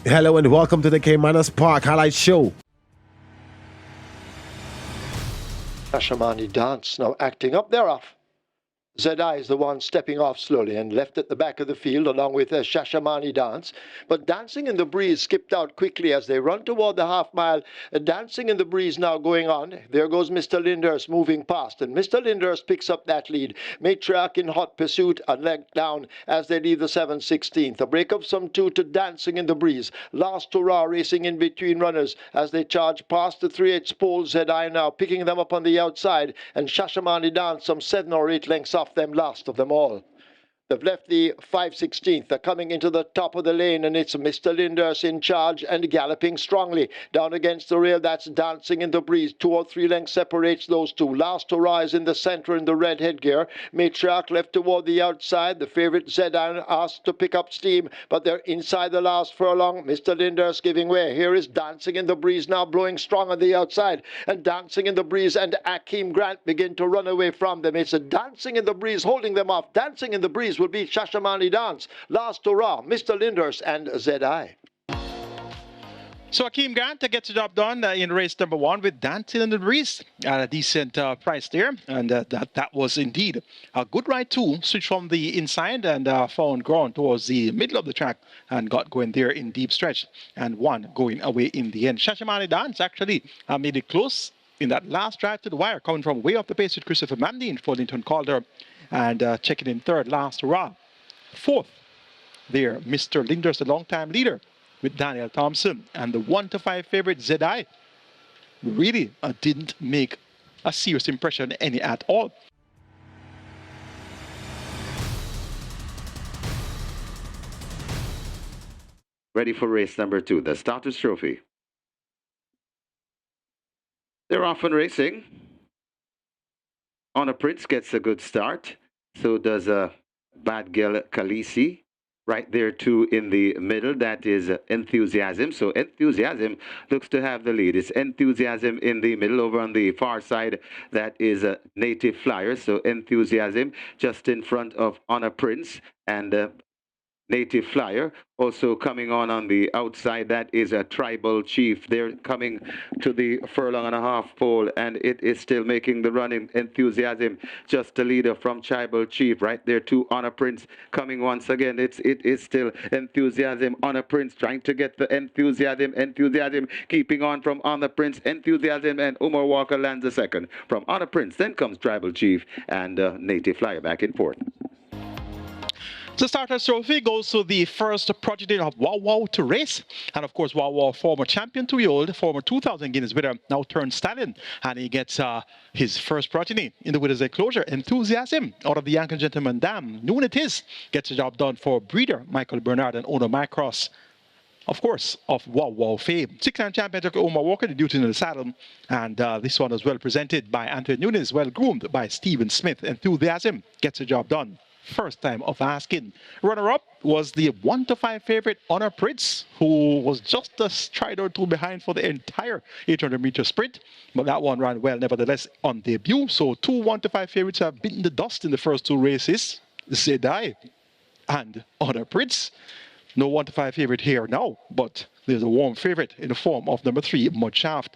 Hello and welcome to the Caymanas Park Highlight Show. Shashamani Dance now acting up. They're off. Zedai is the one stepping off slowly and left at the back of the field along with Shashamani Dance. But Dancing in the Breeze skipped out quickly as they run toward the half mile. Dancing in the Breeze now going on. There goes Mr. Linders moving past, and Mr. Linders picks up that lead. Matriarch in hot pursuit, a leg down as they leave the 7/16. A break of some 2 to Dancing in the Breeze. Last hurrah racing in between runners as they charge past the 3/8 pole. Zedai now picking them up on the outside, and Shashamani Dance some 7 or 8 lengths off them last of them all. They've left the 5/16. They're coming into the top of the lane, and it's Mr. Linders in charge and galloping strongly. Down against the rail, that's Dancing in the Breeze. 2 or 3 lengths separates those two. Last to rise in the center in the red headgear. Matriarch left toward the outside. The favourite Zedan asked to pick up steam, but they're inside the last furlong. Mr. Linders giving way. Here is Dancing in the Breeze now blowing strong on the outside. And Dancing in the Breeze and Akeem Grant begin to run away from them. It's a Dancing in the Breeze holding them off. Dancing in the Breeze will be Shashamani Dance. Last hurrah, Mr. Linders and Zedai. So Akeem Grant gets the job done in race number 1 with Dancing in the Breeze at a decent price there. And that was indeed a good ride too. Switched from the inside and found ground towards the middle of the track and got going there in deep stretch. And won going away in the end. Shashamani Dance actually made it close in that last drive to the wire, coming from way off the pace with Christopher Mandy in Follington Calder. And checking in third, last hurrah. Fourth, there, Mr. Linders, the long-time leader, with Daniel Thompson. And the 1-5 favorite, Zedai, really didn't make a serious impression any at all. Ready for race number 2, the Starters Trophy. They're off and racing. Honor Prince gets a good start. So does Bad Girl Khaleesi. Right there too in the middle, that is Enthusiasm. So Enthusiasm looks to have the lead. It's Enthusiasm in the middle. Over on the far side, that is Native Flyer. So Enthusiasm just in front of Honor Prince and Native Flyer. Also coming on the outside, that is a Tribal Chief. They're coming to the furlong and a half pole, and it is still making the run in Enthusiasm. Just the leader from Tribal Chief. Right there to Honor Prince coming once again. It is still Enthusiasm. Honor Prince trying to get the Enthusiasm. Enthusiasm keeping on from Honor Prince. Enthusiasm and Umar Walker lands a second from Honor Prince. Then comes Tribal Chief and Native Flyer back and forth. The Starters Trophy goes to the first progeny of Wow Wow to race. And of course, Wow Wow, former champion 2-year-old, former 2000 Guinness winner, now turned stallion. And he gets his first progeny in the winner's enclosure. Enthusiasm out of the Yankee Gentleman Dam. Noon it is. Gets the job done for breeder Michael Bernard and owner Mike Cross. Of course, of Wow Wow fame. 6-time champion took Omar Walker, the duty in the saddle. And this one was well presented by Anthony Nunes, well groomed by Stephen Smith. Enthusiasm gets the job done. First time of asking. Runner-up was the 1-5 favorite Honor Prince, who was just a stride or two behind for the entire 800-meter sprint. But that one ran well, nevertheless, on debut. So 2 1-5 favorites have beaten the dust in the first 2 races. Zedai and Honor Prince. No 1-5 favorite here now, but there's a warm favorite in the form of number 3, Mudshaft.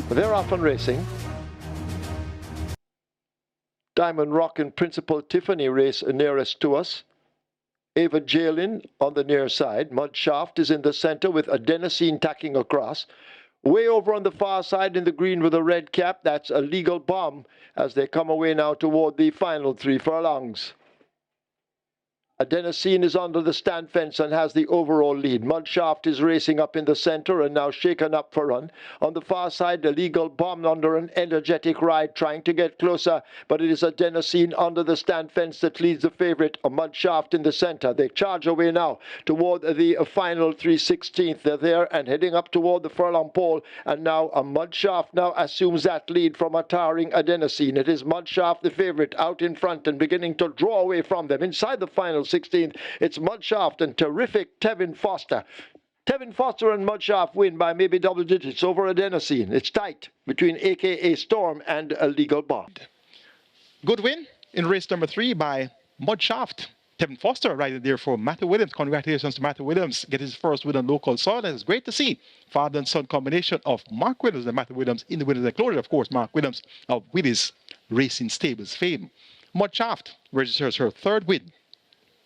They're off and racing. Diamond Rock and Principal Tiffany race nearest to us. Ava Jalin on the near side. Mudshaft is in the center with Adenosine tacking across. Way over on the far side in the green with a red cap, that's a Legal Bomb as they come away now toward the final 3 furlongs. Adenosine is under the stand fence and has the overall lead. Mudshaft is racing up in the center and now shaken up for run. On the far side, the Legal Bomb under an energetic ride, trying to get closer, but it is Adenosine under the stand fence that leads the favorite, a Mudshaft in the center. They charge away now toward the final 3/16. They're there and heading up toward the furlong pole, and now a Mudshaft now assumes that lead from a towering Adenosine. It is Mudshaft, the favorite, out in front and beginning to draw away from them. Inside the final 16th, it's Mudshaft and terrific Tevin Foster. Tevin Foster and Mudshaft win by maybe double digits over Adenosine. It's tight between AKA Storm and a legal bond. Good win in race number 3 by Mudshaft. Tevin Foster right there for Matthew Williams. Congratulations to Matthew Williams. Get his first win on local soil. It's great to see father and son combination of Mark Williams and Matthew Williams in the winners enclosure. Of course, Mark Williams of Willys Racing Stables fame. Mudshaft registers her 3rd win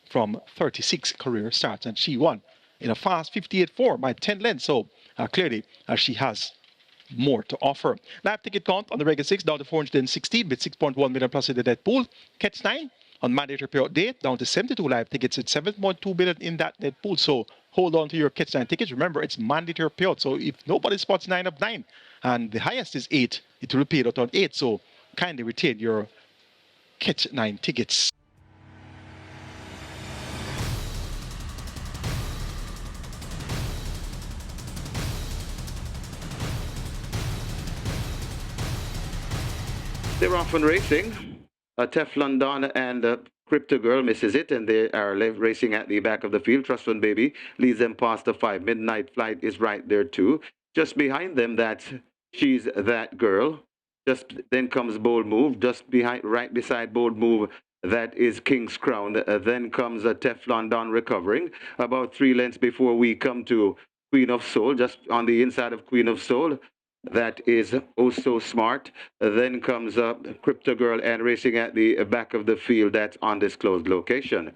from 36 career starts, and she won in a fast 58.4 by 10 lengths. So clearly she has more to offer. Live ticket count on the regular 6 down to 416 with 6.1 million plus in the net pool. Catch 9 on mandatory payout day down to 72 live tickets at 7.2 billion in that net pool. So hold on to your Catch 9 tickets. Remember, it's mandatory payout. So if nobody spots 9 of 9 and the highest is 8, it will pay out on 8. So kindly retain your Catch 9 tickets. They're off and racing. Teflon Don and Crypto Girl misses it, and they are racing at the back of the field. Trust Fund Baby leads them past the 5. Midnight Flight is right there too. Just behind them, that's She's That Girl. Just then comes Bold Move. Just behind, right beside Bold Move, that is King's Crown. Then comes Teflon Don recovering. About 3 lengths before we come to Queen of Soul, just on the inside of Queen of Soul. That is Oh So Smart. Then comes Crypto Girl and racing at the back of the field. That's undisclosed location.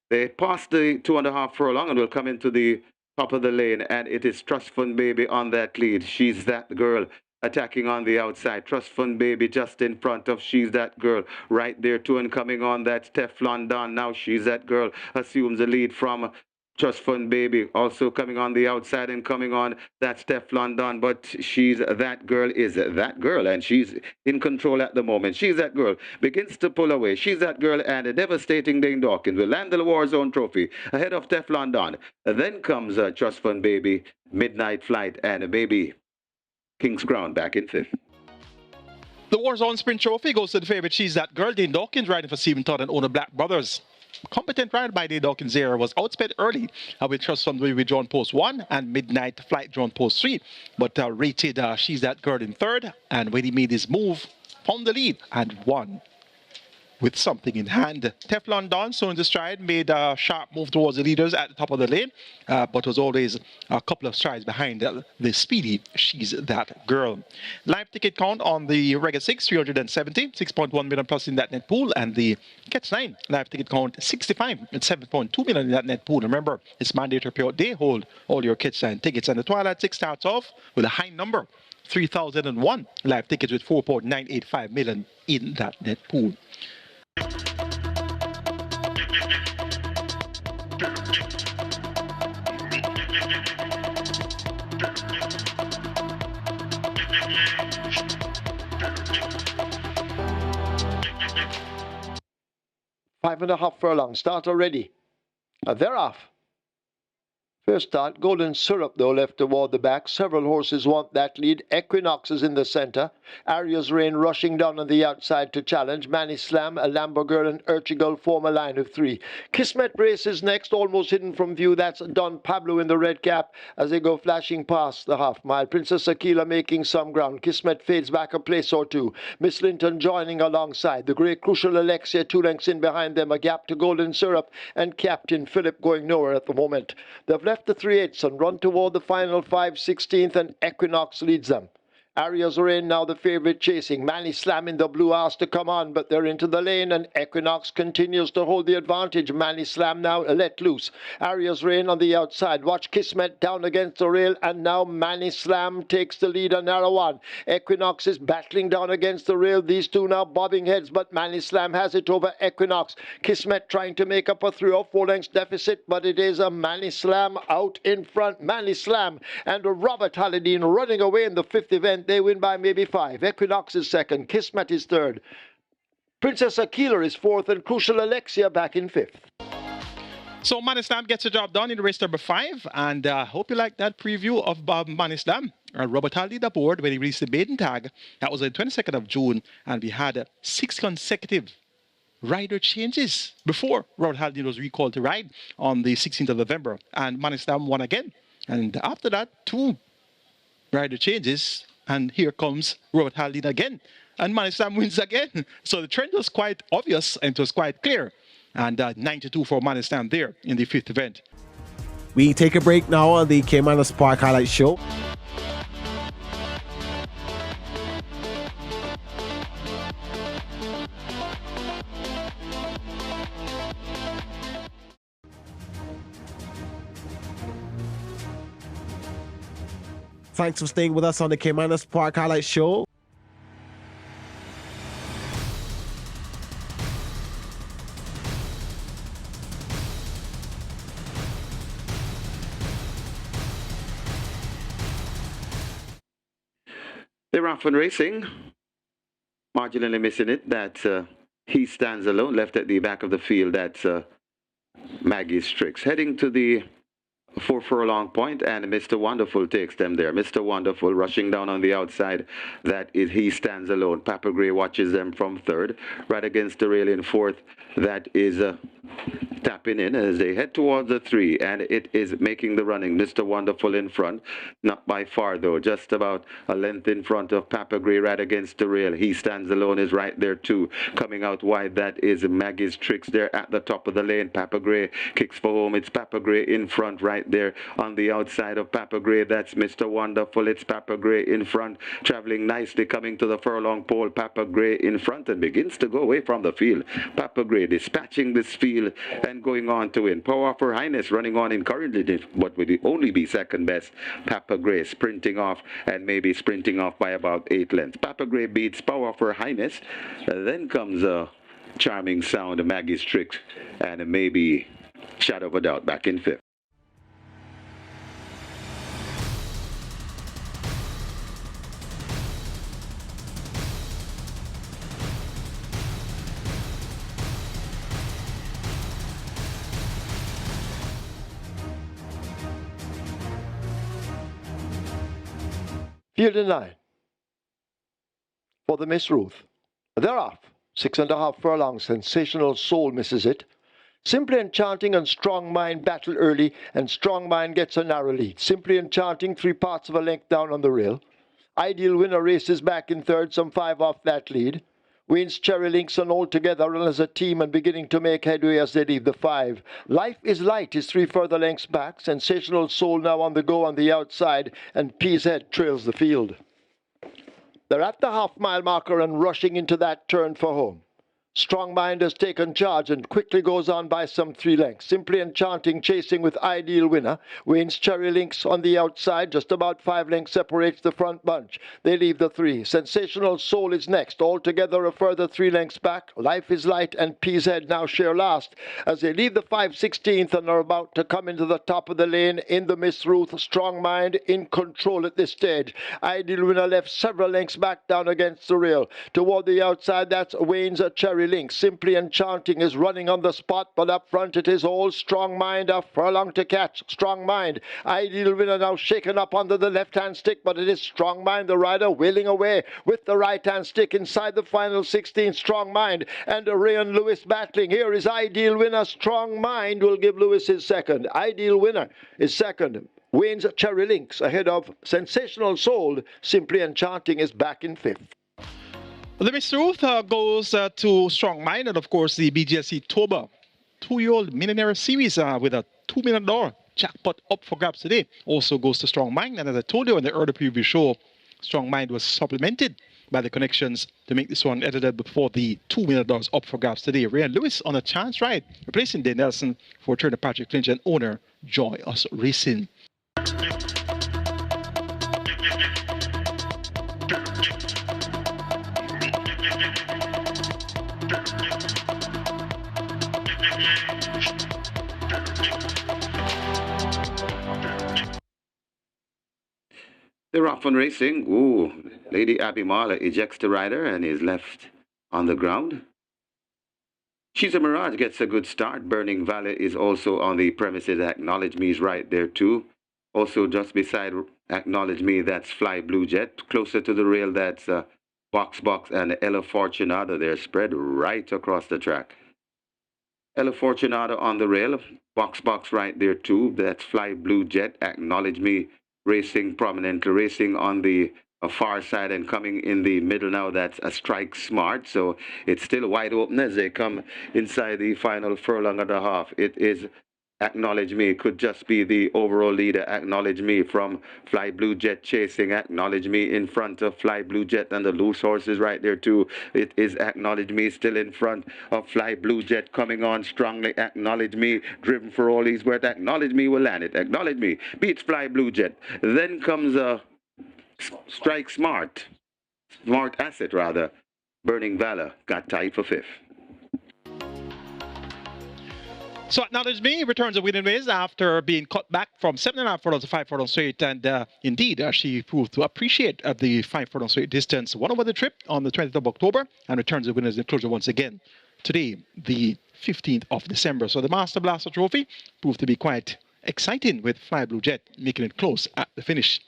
They pass the 2.5 furlong and will come into the top of the lane. And it is Trust Fund Baby on that lead. She's That Girl attacking on the outside. Trust Fund Baby just in front of She's That Girl. Right there too, and coming on, that's Teflon Don. Now She's That Girl assumes the lead from Trust Fund Baby. Also coming on the outside and coming on, that's Teflon Don, but She's That Girl is That Girl, and she's in control at the moment. She's That Girl begins to pull away. She's That Girl and a devastating Dane Dawkins will land the War Zone Trophy ahead of Teflon Don. Then comes Trust Fund Baby, Midnight Flight, and Baby King's Crown back in 5th. The War Zone Sprint Trophy goes to the favorite She's That Girl. Dane Dawkins riding for Stephen Todd and Owner Black Brothers. Competent ride by Dane Dawkins there was outsped early with Trust Fund Baby drawn post 1 and Midnight Flight drawn post 3, but rated She's That Girl in 3rd, and when he made his move, found the lead and won with something in hand. Teflon Don, so in the stride, made a sharp move towards the leaders at the top of the lane, but was always a couple of strides behind the speedy She's That Girl. Live ticket count on the regular 6, 370, 6.1 million plus in that net pool, and the Catch 9 live ticket count 65 and 7.2 million in that net pool. Remember, it's mandatory payout day. Hold all your Catch 9 tickets, and the Twilight 6 starts off with a high number, 3,001 live tickets with 4.985 million in that net pool. Five and a half furlong start already. They're off. First start, Golden Syrup, though, left toward the back. Several horses want that lead. Equinox is in the center. Aria's Reign rushing down on the outside to challenge. Manny Slam, a Lambo Girl, and Urchigal form a line of 3. Kismet races next, almost hidden from view. That's Don Pablo in the red cap as they go flashing past the half mile. Princess Aquila making some ground. Kismet fades back a place or 2. Miss Linton joining alongside. The great Crucial Alexia 2 lengths in behind them. A gap to Golden Syrup and Captain Philip going nowhere at the moment. They've left the 3/8 and run toward the final 5/16, and Equinox leads them. Aria's Reign now the favourite chasing. Manny Slam in the blue asked to come on, but they're into the lane, and Equinox continues to hold the advantage. Manny Slam now let loose. Aria's Reign on the outside. Watch Kismet down against the rail, and now Manny Slam takes the lead on narrow one. Equinox is battling down against the rail. These two now bobbing heads, but Manny Slam has it over Equinox. Kismet trying to make up a 3 or 4 lengths deficit, but it is a Manny Slam out in front. Manny Slam and Robert Hallidine running away in the 5th event. They win by maybe 5. Equinox is 2nd. Kismet is 3rd. Princess Aquila is 4th, and Crucial Alexia back in 5th. So Manny Slam gets the job done in race number 5, and hope you like that preview of Manny Slam. Robert Hallidine aboard when he released the maiden tag. That was on the 22nd of June, and we had 6 consecutive rider changes before Robert Hallidine was recalled to ride on the 16th of November, and Manny Slam won again. And after that, two rider changes, and here comes Robert Haldane again. And Manistam wins again. So the trend was quite obvious and it was quite clear. And 92 for Manistam there in the fifth event. We take a break now on the Caymanas Park Highlight Show. Thanks for staying with us on the Caymanas Park Highlight Show. They're off and racing. Marginally missing it. That he stands alone, left at the back of the field. That's Maggie Strix. Heading to the 4 furlong point, and Mr. Wonderful takes them there. Mr. Wonderful rushing down on the outside. That is He Stands Alone. Papa Gray watches them from third. Right against the rail in fourth. That is tapping in as they head towards the 3, and it is making the running. Mr. Wonderful in front, not by far though, just about a length in front of Papa Gray right against the rail. He Stands Alone is right there too. Coming out wide, that is Maggie's Tricks there at the top of the lane. Papa Gray kicks for home. It's Papa Gray in front right there on the outside of Papa Gray. That's Mr. Wonderful. It's Papa Gray in front, traveling nicely, coming to the furlong pole. Papa Gray in front and begins to go away from the field. Papa Gray dispatching this field and going on to win. Power of Her Highness running on encouragingly, but would only be second best. Papa Gray sprinting off, and maybe sprinting off by about 8 lengths. Papa Gray beats Power of Her Highness. Then comes a charming sound of Maggie's Tricks, and maybe Shadow of a Doubt back in fifth. Field in 9 for the Miss Ruth. They're off. 6.5 furlongs. Sensational Soul misses it. Simply Enchanting and Strong Mind battle early, and Strong Mind gets a narrow lead. Simply Enchanting 3/4 of a length down on the rail. Ideal Winner races back in third, some 5 off that lead. Wayne's Cherry Links and all together run as a team and beginning to make headway as they leave the 5. Life is Light is 3 further lengths back. Sensational Soul now on the go on the outside, and Pea's Head trails the field. They're at the half-mile marker and rushing into that turn for home. Strong Mind has taken charge and quickly goes on by some 3 lengths. Simply Enchanting chasing with Ideal Winner. Wayne's Cherry Links on the outside, just about 5 lengths separates the front bunch. They leave the 3. Sensational Soul is next, altogether a further 3 lengths back. Life is Light and Pea's Head now share last as they leave the 5/16th and are about to come into the top of the lane in the Miss Ruth. Strong Mind in control at this stage. Ideal Winner left several lengths back down against the rail. Toward the outside, that's Wayne's Cherry Link. Simply Enchanting is running on the spot, but up front it is all Strong Mind, a furlong to catch. Strong Mind. Ideal Winner now shaken up under the left-hand stick, but it is Strong Mind, the rider, wheeling away with the right-hand stick inside the final 16. Strong Mind and Rayon Lewis battling. Here is Ideal Winner. Strong Mind will give Lewis his second. Ideal Winner is second. Wayne's Cherry Links ahead of Sensational Soul. Simply Enchanting is back in fifth. The Miss Ruth goes to Strong Mind, and of course the BGSC Toba 2-year-old Millionaire Series with a $2 million jackpot up for grabs today. Also goes to Strong Mind, and as I told you in the earlier preview show, Strong Mind was supplemented by the connections to make this one edited before the $2 million up for grabs today. Rayan Lewis on a chance ride, replacing Dane Nelson for trainer Patrick Lynch and owner Joy Us Racing. They're off on racing. Ooh, Lady Abby Marler ejects the rider and is left on the ground. She's a Mirage gets a good start. Burning Valley is also on the premises. Acknowledge Me is right there too. Also just beside Acknowledge Me, that's Fly Blue Jet. Closer to the rail, that's Box and Ella Fortunata. They're spread right across the track. El Fortunato on the rail. Box right there too. That's Fly Blue Jet. Acknowledge Me racing prominently, racing on the far side and coming in the middle now. That's a Strike Smart. So it's still wide open as they come inside the final furlong and a half. It is Acknowledge Me. Could just be the overall leader. Acknowledge Me from Fly Blue Jet chasing. Acknowledge Me in front of Fly Blue Jet and the loose horses right there too. It is Acknowledge Me still in front of Fly Blue Jet coming on strongly. Acknowledge Me driven for all he's worth. Acknowledge Me will land it. Acknowledge Me beats Fly Blue Jet. Then comes Strike Smart. Smart Asset rather. Burning Valor got tied for 5th. So Acknowledge Me returns a winning race after being cut back from 7.5 furlongs to 5 furlongs straight, and indeed she proved to appreciate the 5 furlongs straight distance. Won over the trip on the 20th of October and returns the winner's enclosure once again today, the 15th of December. So the Master Blaster Trophy proved to be quite exciting with Fly Blue Jet making it close at the finish.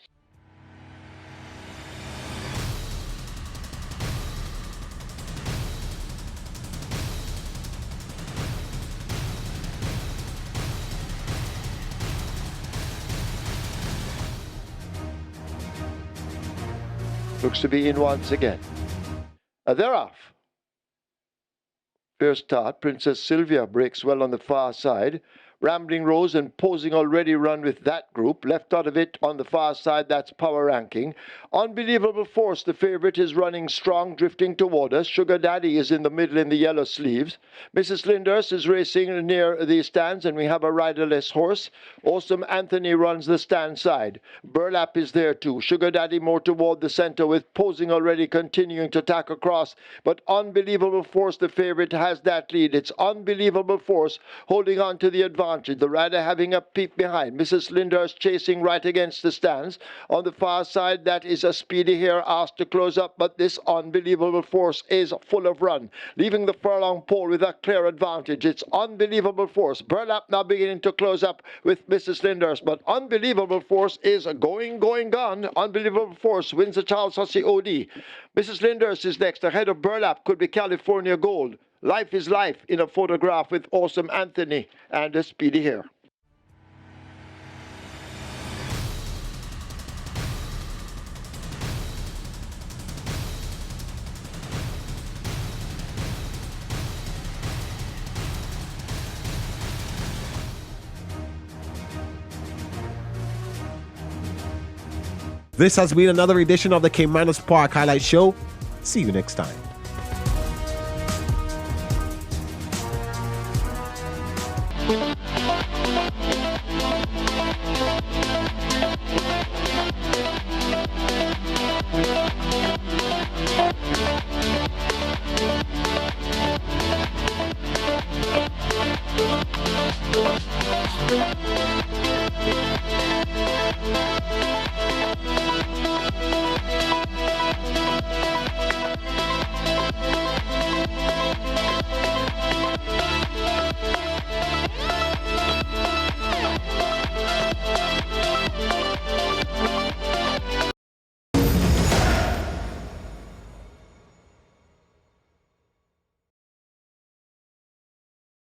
Looks to be in once again. They're off. First start, Princess Sylvia breaks well on the far side. Rambling Rose and Posing already run with that group. Left out of it on the far side, that's Power Ranking. Unbelievable Force, the favorite, is running strong, drifting toward us. Sugar Daddy is in the middle in the yellow sleeves. Mrs. Linders is racing near the stands, and we have a riderless horse. Awesome Anthony runs the stand side. Burlap is there too. Sugar Daddy more toward the center, with Posing already continuing to tack across. But Unbelievable Force, the favorite, has that lead. It's Unbelievable Force holding on to the advantage. The rider having a peep behind. Mrs. Linders chasing right against the stands. On the far side, that is a Speedy Hare asked to close up, but this Unbelievable Force is full of run, leaving the furlong pole with a clear advantage. It's Unbelievable Force. Burlap now beginning to close up with Mrs. Linders, but Unbelievable Force is gone. Unbelievable Force wins the Charles Hussey OD. Mrs. Linders is next. Ahead of Burlap could be California Gold. Life is Life in a photograph with Awesome Anthony and a Speedy Hare. This has been another edition of the Caymanas Park Highlight Show. See you next time. We'll be right back.